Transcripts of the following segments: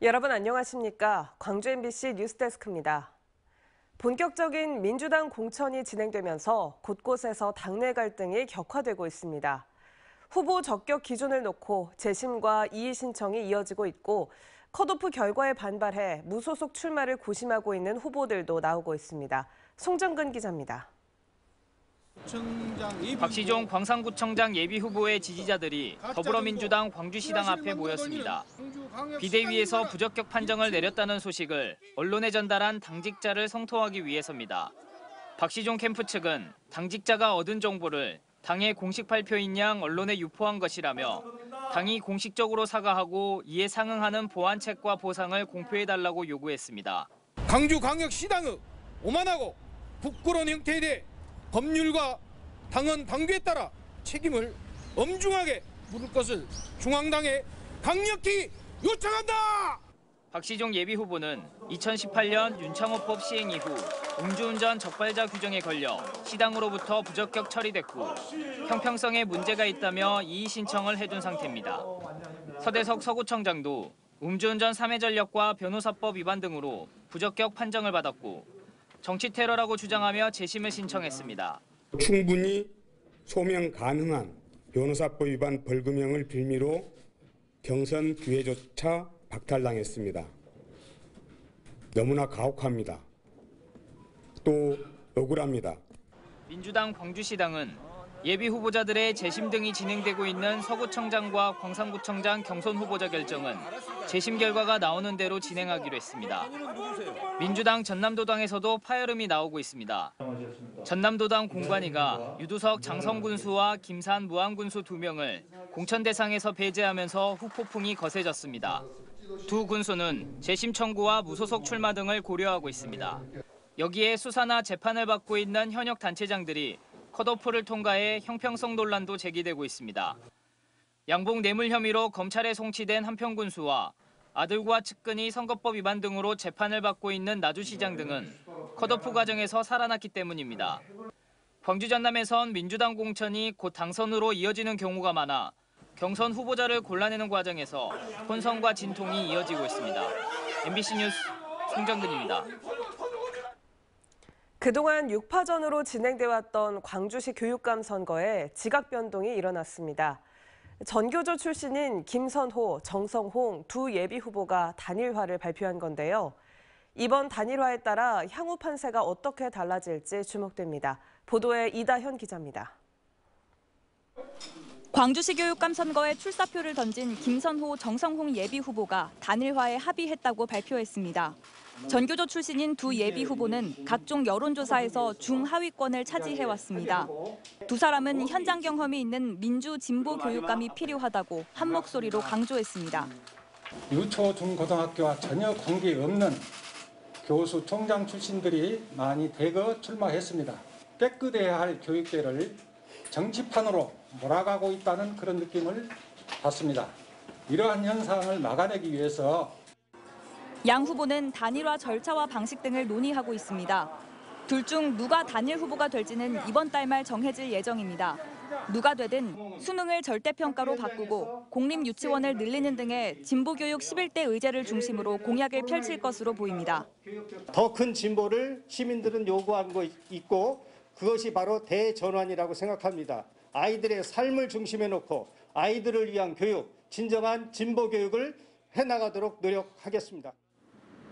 여러분 안녕하십니까? 광주 MBC 뉴스데스크입니다. 본격적인 민주당 공천이 진행되면서 곳곳에서 당내 갈등이 격화되고 있습니다. 후보 적격 기준을 놓고 재심과 이의 신청이 이어지고 있고 컷오프 결과에 반발해 무소속 출마를 고심하고 있는 후보들도 나오고 있습니다. 송정근 기자입니다. 박시종 광산구청장 예비후보의 지지자들이 더불어민주당 광주시당 앞에 모였습니다. 비대위에서 부적격 판정을 내렸다는 소식을 언론에 전달한 당직자를 성토하기 위해서입니다. 박시종 캠프 측은 당직자가 얻은 정보를 당의 공식 발표인 양 언론에 유포한 것이라며 당이 공식적으로 사과하고 이에 상응하는 보완책과 보상을 공표해달라고 요구했습니다. 광주광역시당의 오만하고 부끄러운 형태에 대해 법률과 당헌 당규에 따라 책임을 엄중하게 물을 것을 중앙당에 강력히 요청한다! 박시종 예비후보는 2018년 윤창호법 시행 이후 음주운전 적발자 규정에 걸려 시당으로부터 부적격 처리됐고 형평성에 문제가 있다며 이의 신청을 해둔 상태입니다. 서대석 서구청장도 음주운전 3회 전력과 변호사법 위반 등으로 부적격 판정을 받았고 정치 테러라고 주장하며 재심을 신청했습니다. 충분히 소명 가능한 변호사법 위반 벌금형을 빌미로 경선 기회조차 박탈당했습니다. 너무나 가혹합니다. 또 억울합니다. 민주당 광주시당은 예비 후보자들의 재심 등이 진행되고 있는 서구청장과 광산구청장 경선 후보자 결정은 재심 결과가 나오는 대로 진행하기로 했습니다. 민주당 전남도당에서도 파열음이 나오고 있습니다. 전남도당 공관위가 유두석 장성군수와 김산 무안군수 2명을 공천 대상에서 배제하면서 후폭풍이 거세졌습니다. 두 군수는 재심 청구와 무소속 출마 등을 고려하고 있습니다. 여기에 수사나 재판을 받고 있는 현역 단체장들이 컷오프를 통과해 형평성 논란도 제기되고 있습니다. 양봉 뇌물 혐의로 검찰에 송치된 한평 군수와 아들과 측근이 선거법 위반 등으로 재판을 받고 있는 나주시장 등은 컷오프 과정에서 살아났기 때문입니다. 광주 전남에선 민주당 공천이 곧 당선으로 이어지는 경우가 많아 경선 후보자를 골라내는 과정에서 혼선과 진통이 이어지고 있습니다. MBC 뉴스 송정근입니다. 그동안 6파전으로 진행돼 왔던 광주시 교육감 선거에 지각 변동이 일어났습니다. 전교조 출신인 김선호, 정성홍 두 예비 후보가 단일화를 발표한 건데요. 이번 단일화에 따라 향후 판세가 어떻게 달라질지 주목됩니다. 보도에 이다현 기자입니다. 광주시 교육감 선거에 출사표를 던진 김선호, 정성홍 예비 후보가 단일화에 합의했다고 발표했습니다. 전교조 출신인 두 예비 후보는 각종 여론조사에서 중하위권을 차지해왔습니다. 두 사람은 현장 경험이 있는 민주 진보 교육감이 필요하다고 한 목소리로 강조했습니다. 유초, 중고등학교와 전혀 관계없는 교수, 총장 출신들이 많이 대거 출마했습니다. 깨끗해야 할 교육계를 정치판으로 몰아가고 있다는 그런 느낌을 받습니다. 이러한 현상을 막아내기 위해서 양 후보는 단일화 절차와 방식 등을 논의하고 있습니다. 둘 중 누가 단일 후보가 될지는 이번 달 말 정해질 예정입니다. 누가 되든 수능을 절대평가로 바꾸고 공립유치원을 늘리는 등의 진보교육 11대 의제를 중심으로 공약을 펼칠 것으로 보입니다. 더 큰 진보를 시민들은 요구하고 있고 그것이 바로 대전환이라고 생각합니다. 아이들의 삶을 중심에 놓고 아이들을 위한 교육, 진정한 진보 교육을 해나가도록 노력하겠습니다.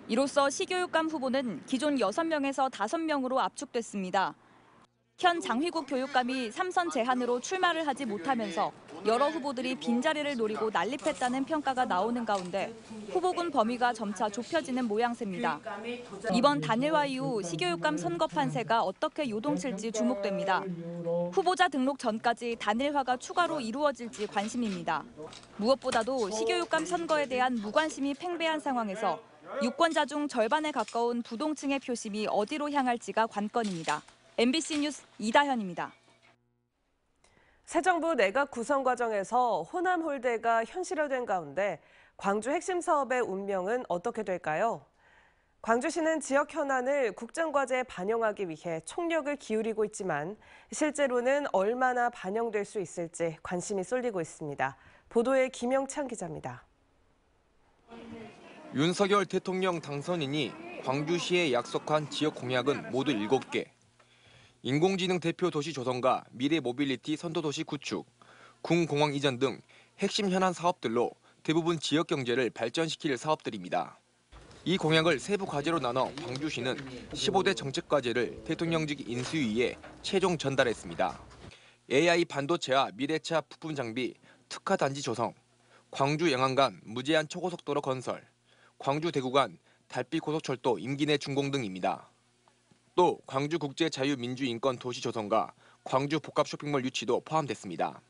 이로써 시교육감 후보는 기존 6명에서 5명으로 압축됐습니다. 현 장휘국 교육감이 3선 제한으로 출마를 하지 못하면서 여러 후보들이 빈자리를 노리고 난립했다는 평가가 나오는 가운데 후보군 범위가 점차 좁혀지는 모양새입니다. 이번 단일화 이후 시교육감 선거 판세가 어떻게 요동칠지 주목됩니다. 후보자 등록 전까지 단일화가 추가로 이루어질지 관심입니다. 무엇보다도 시교육감 선거에 대한 무관심이 팽배한 상황에서 유권자 중 절반에 가까운 부동층의 표심이 어디로 향할지가 관건입니다. MBC 뉴스 이다현입니다. 새 정부 내각 구성 과정에서 호남 홀대가 현실화된 가운데 광주 핵심 사업의 운명은 어떻게 될까요? 광주시는 지역 현안을 국정과제에 반영하기 위해 총력을 기울이고 있지만 실제로는 얼마나 반영될 수 있을지 관심이 쏠리고 있습니다. 보도에 김영찬 기자입니다. 윤석열 대통령 당선인이 광주시에 약속한 지역 공약은 모두 7개. 인공지능 대표 도시 조성과 미래 모빌리티 선도도시 구축, 군공항 이전 등 핵심 현안 사업들로 대부분 지역 경제를 발전시킬 사업들입니다. 이 공약을 세부 과제로 나눠 광주시는 15대 정책 과제를 대통령직 인수위에 최종 전달했습니다. AI 반도체와 미래차 부품 장비, 특화 단지 조성, 광주 영암 간 무제한 초고속도로 건설, 광주 대구 간 달빛 고속철도 임기 내 준공 등입니다. 또 광주 국제 자유민주인권 도시 조성과 광주 복합 쇼핑몰 유치도 포함됐습니다.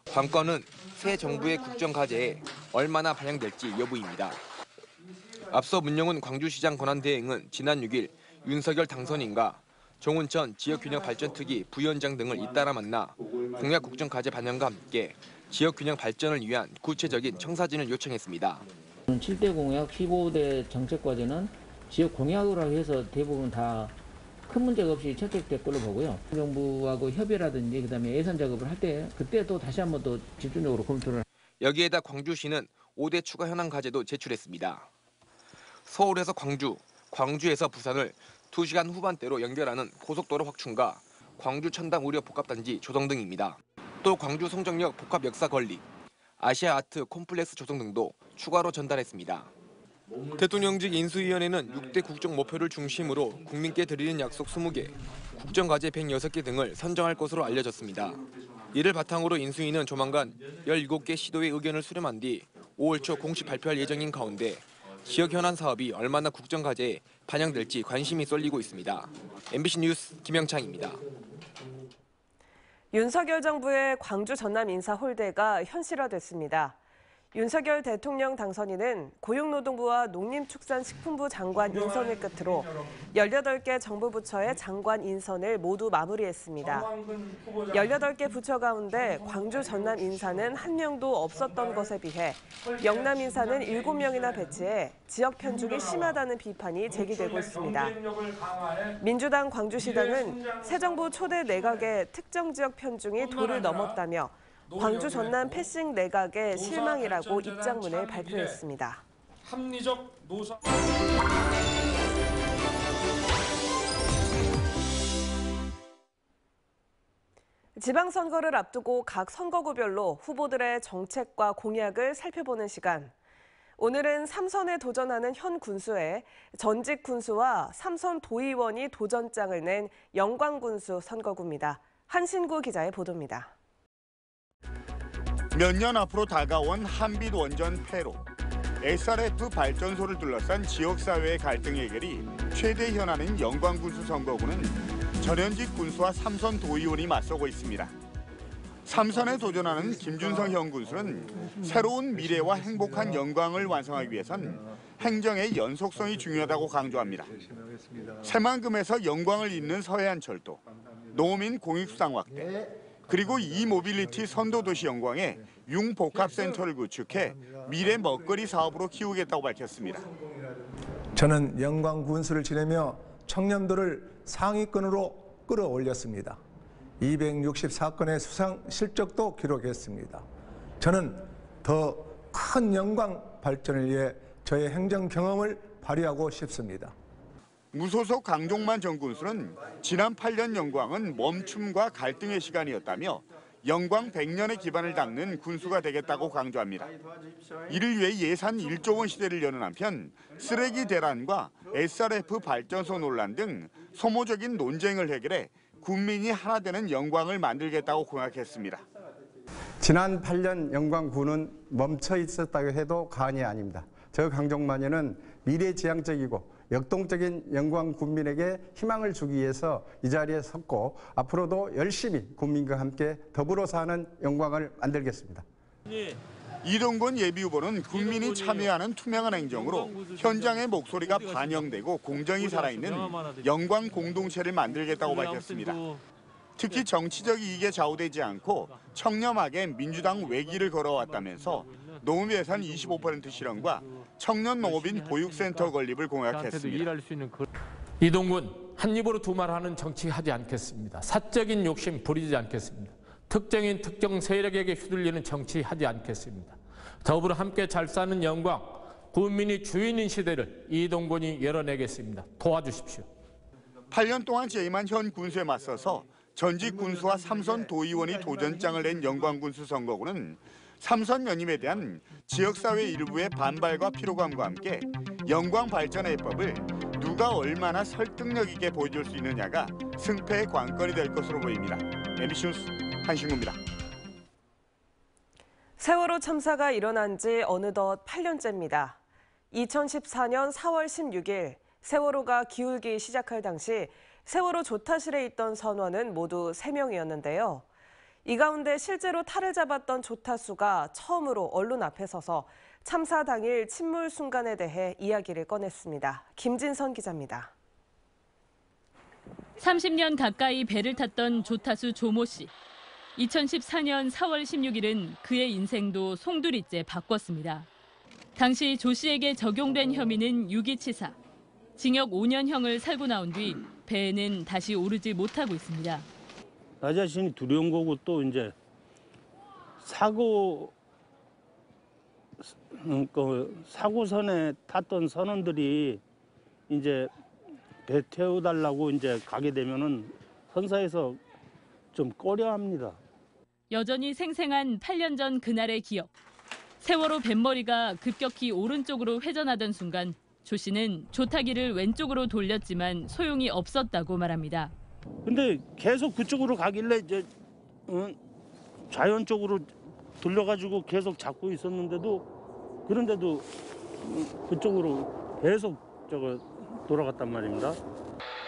관건은 새 정부의 국정 과제에 얼마나 반영될지 여부입니다. 앞서 문영훈 광주시장 권한대행은 지난 6일 윤석열 당선인과 정운천 지역균형발전특위 부위원장 등을 잇따라 만나 공약 국정 과제 반영과 함께 지역균형 발전을 위한 구체적인 청사진을 요청했습니다. 7대 공약, 15대 정책 과제는 지역 공약으로 해서 대부분 다 큰 문제가 없이 채택될 걸로 보고요. 정부하고 협의라든지 그다음에 예산 작업을 할 때 그때 또 다시 한번 또 집중적으로 검토를. 여기에다 광주시는 5대 추가 현안 과제도 제출했습니다. 서울에서 광주, 광주에서 부산을 2시간 후반대로 연결하는 고속도로 확충과 광주 천당 의료 복합단지 조성 등입니다. 또 광주 송정역 복합 역사 건립, 아시아 아트 콤플렉스 조성 등도 추가로 전달했습니다. 대통령직 인수위원회는 6대 국정 목표를 중심으로 국민께 드리는 약속 20개, 국정과제 106개 등을 선정할 것으로 알려졌습니다. 이를 바탕으로 인수위는 조만간 17개 시도의 의견을 수렴한 뒤 5월 초 공식 발표할 예정인 가운데 지역 현안 사업이 얼마나 국정과제에 반영될지 관심이 쏠리고 있습니다. MBC 뉴스 김영창입니다. 윤석열 정부의 광주 전남 인사 홀대가 현실화됐습니다. 윤석열 대통령 당선인은 고용노동부와 농림축산식품부 장관 인선을 끝으로 18개 정부 부처의 장관 인선을 모두 마무리했습니다. 18개 부처 가운데 광주 전남 인사는 1명도 없었던 것에 비해 영남 인사는 7명이나 배치해 지역 편중이 심하다는 비판이 제기되고 있습니다. 민주당 광주시당은 새 정부 초대 내각의 특정 지역 편중이 도를 넘었다며 광주 전남 패싱 내각의 실망이라고 입장문을 발표했습니다. 합리적 노사 지방선거를 앞두고 각 선거구별로 후보들의 정책과 공약을 살펴보는 시간. 오늘은 3선에 도전하는 현 군수에 전직 군수와 3선 도의원이 도전장을 낸 영광군수 선거구입니다. 한신구 기자의 보도입니다. 몇 년 앞으로 다가온 한빛 원전 폐로, SRF 발전소를 둘러싼 지역사회의 갈등 해결이 최대 현안인 영광군수 선거구는 전현직 군수와 3선 도의원이 맞서고 있습니다. 3선에 도전하는 김준성 현 군수는 새로운 미래와 행복한 영광을 완성하기 위해선 행정의 연속성이 중요하다고 강조합니다. 새만금에서 영광을 잇는 서해안철도, 농어민 공익수당 확대, 그리고 이모빌리티 선도도시 영광에 융복합센터를 구축해 미래 먹거리 사업으로 키우겠다고 밝혔습니다. 저는 영광군수를 지내며 청렴도를 상위권으로 끌어올렸습니다. 264건의 수상 실적도 기록했습니다. 저는 더 큰 영광 발전을 위해 저의 행정 경험을 발휘하고 싶습니다. 무소속 강종만 전 군수는 지난 8년 영광은 멈춤과 갈등의 시간이었다며 영광 100년의 기반을 닦는 군수가 되겠다고 강조합니다. 이를 위해 예산 1조 원 시대를 여는 한편 쓰레기 대란과 SRF 발전소 논란 등 소모적인 논쟁을 해결해 국민이 하나 되는 영광을 만들겠다고 공약했습니다. 지난 8년 영광군은 멈춰 있었다고 해도 과언이 아닙니다. 저 강종만여는 미래지향적이고 역동적인 영광 군민에게 희망을 주기 위해서 이 자리에 섰고 앞으로도 열심히 국민과 함께 더불어 사는 영광을 만들겠습니다. 이동건 예비후보는 국민이 참여하는 투명한 행정으로 현장의 목소리가 반영되고 공정이 살아있는 영광 공동체를 만들겠다고 밝혔습니다. 특히 정치적 이익에 좌우되지 않고 청렴하게 민주당 외길을 걸어왔다면서 농업 예산 25% 실현과 청년 농업인 보육센터 건립을 공약했습니다. 이동군 한 입으로 두 말하는 정치하지 않겠습니다. 사적인 욕심 부리지 않겠습니다. 특정인 특정 세력에게 휘둘리는 정치하지 않겠습니다. 더불어 함께 잘 사는 영광, 국민이 주인인 시대를 이동군이 열어내겠습니다. 도와주십시오. 8년 동안 재임한 현 군수에 맞서서 전직 군수와 삼선 도의원이 도전장을 낸 영광군수 선거구는 삼선 연임에 대한 지역사회 일부의 반발과 피로감과 함께 영광발전의 법을 누가 얼마나 설득력 있게 보여줄 수 있느냐가 승패의 관건이 될 것으로 보입니다. MBC 뉴스 한신구입니다. 세월호 참사가 일어난 지 어느덧 8년째입니다. 2014년 4월 16일 세월호가 기울기 시작할 당시 세월호 조타실에 있던 선원은 모두 3명이었는데요. 이 가운데 실제로 탈을 잡았던 조타수가 처음으로 언론 앞에 서서 참사 당일 침몰 순간에 대해 이야기를 꺼냈습니다. 김진선 기자입니다. 30년 가까이 배를 탔던 조타수 조모 씨. 2014년 4월 16일은 그의 인생도 송두리째 바꿨습니다. 당시 조 씨에게 적용된 혐의는 유기치사. 징역 5년형을 살고 나온 뒤 배에는 다시 오르지 못하고 있습니다. 나 자신이 두려운 거고 또 이제 사고선에 탔던 선원들이 이제 배 태워달라고 이제 가게 되면은 선사에서 좀 꺼려합니다. 여전히 생생한 8년 전 그날의 기억. 세월호 뱃머리가 급격히 오른쪽으로 회전하던 순간 조 씨는 조타기를 왼쪽으로 돌렸지만 소용이 없었다고 말합니다. 근데 계속 그쪽으로 가길래 이제 자연 쪽으로 돌려가지고 계속 잡고 있었는데도 그런데도 그쪽으로 계속 돌아갔단 말입니다.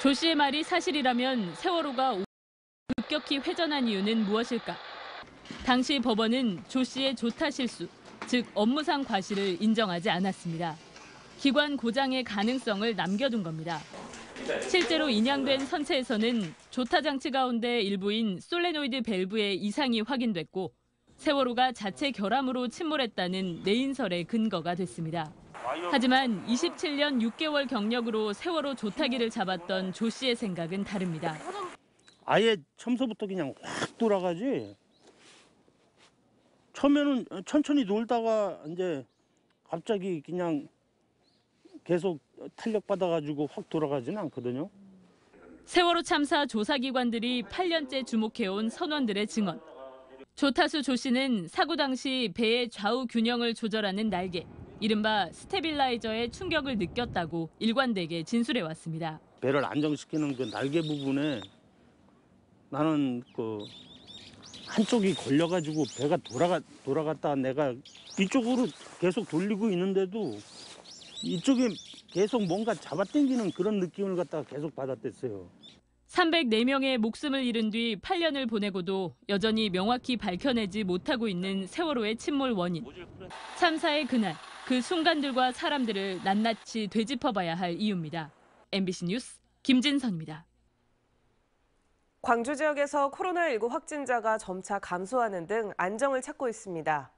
조 씨의 말이 사실이라면 세월호가 급격히 회전한 이유는 무엇일까? 당시 법원은 조 씨의 조타 실수, 즉 업무상 과실을 인정하지 않았습니다. 기관 고장의 가능성을 남겨둔 겁니다. 실제로 인양된 선체에서는 조타 장치 가운데 일부인 솔레노이드 밸브에 이상이 확인됐고 세월호가 자체 결함으로 침몰했다는 내인설의 근거가 됐습니다. 하지만 27년 6개월 경력으로 세월호 조타기를 잡았던 조 씨의 생각은 다릅니다. 아예 처음서부터 그냥 확 돌아가지. 처음에는 천천히 놀다가 이제 갑자기 그냥 계속 탄력 받아가지고 확 돌아가지는 않거든요. 세월호 참사 조사기관들이 8년째 주목해온 선원들의 증언. 조타수 조 씨는 사고 당시 배의 좌우 균형을 조절하는 날개, 이른바 스테빌라이저의 충격을 느꼈다고 일관되게 진술해왔습니다. 배를 안정시키는 그 날개 부분에 나는 그 한쪽이 걸려가지고 배가 돌아갔다 내가 이쪽으로 계속 돌리고 있는데도 이쪽에 계속 뭔가 잡아당기는 그런 느낌을 갖다가 계속 받았댔어요. 304명의 목숨을 잃은 뒤 8년을 보내고도 여전히 명확히 밝혀내지 못하고 있는 세월호의 침몰 원인. 참사의 그날, 그 순간들과 사람들을 낱낱이 되짚어봐야 할 이유입니다. MBC 뉴스 김진선입니다. 광주 지역에서 코로나19 확진자가 점차 감소하는 등 안정을 찾고 있습니다.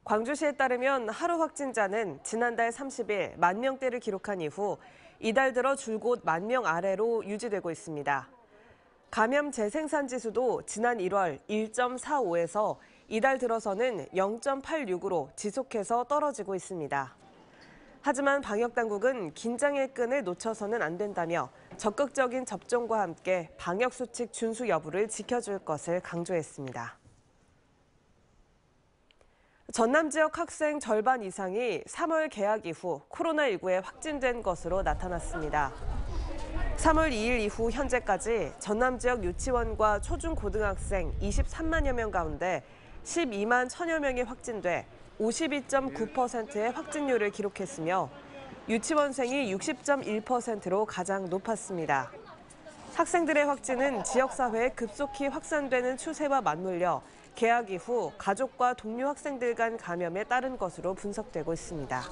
광주시에 따르면 하루 확진자는 지난달 30일 10,000명대를 기록한 이후 이달 들어 줄곧 10,000명 아래로 유지되고 있습니다. 감염 재생산 지수도 지난 1월 1.45에서 이달 들어서는 0.86으로 지속해서 떨어지고 있습니다. 하지만 방역당국은 긴장의 끈을 놓쳐서는 안 된다며 적극적인 접종과 함께 방역수칙 준수 여부를 지켜줄 것을 강조했습니다. 전남 지역 학생 절반 이상이 3월 개학 이후 코로나19에 확진된 것으로 나타났습니다. 3월 2일 이후 현재까지 전남 지역 유치원과 초중고등학생 23만여 명 가운데 12만 1,000여 명이 확진돼 52.9%의 확진율을 기록했으며 유치원생이 60.1%로 가장 높았습니다. 학생들의 확진은 지역사회에 급속히 확산되는 추세와 맞물려 개학 이후 가족과 동료 학생들 간 감염에 따른 것으로 분석되고 있습니다.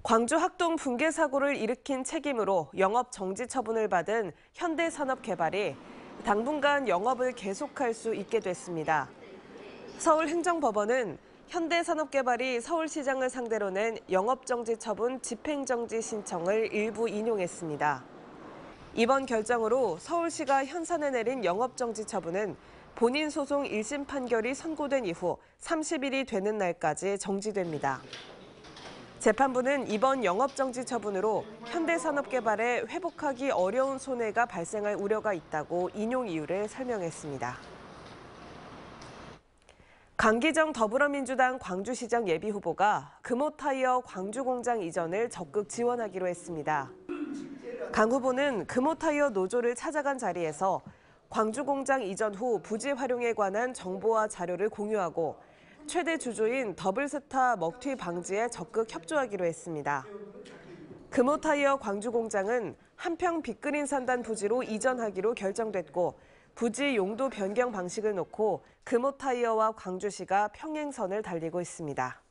광주 학동 붕괴 사고를 일으킨 책임으로 영업 정지 처분을 받은 현대산업개발이 당분간 영업을 계속할 수 있게 됐습니다. 서울행정법원은 현대산업개발이 서울시장을 상대로 낸 영업정지 처분 집행정지 신청을 일부 인용했습니다. 이번 결정으로 서울시가 현산에 내린 영업정지 처분은 본인 소송 1심 판결이 선고된 이후 30일이 되는 날까지 정지됩니다. 재판부는 이번 영업정지 처분으로 현대산업개발에 회복하기 어려운 손해가 발생할 우려가 있다고 인용 이유를 설명했습니다. 강기정 더불어민주당 광주시장 예비후보가 금호타이어 광주공장 이전을 적극 지원하기로 했습니다. 강 후보는 금호타이어 노조를 찾아간 자리에서 광주공장 이전 후 부지 활용에 관한 정보와 자료를 공유하고 최대 주주인 더블스타 먹튀 방지에 적극 협조하기로 했습니다. 금호타이어 광주공장은 한평 빅그린 산단 부지로 이전하기로 결정됐고 부지 용도 변경 방식을 놓고 금호타이어와 광주시가 평행선을 달리고 있습니다.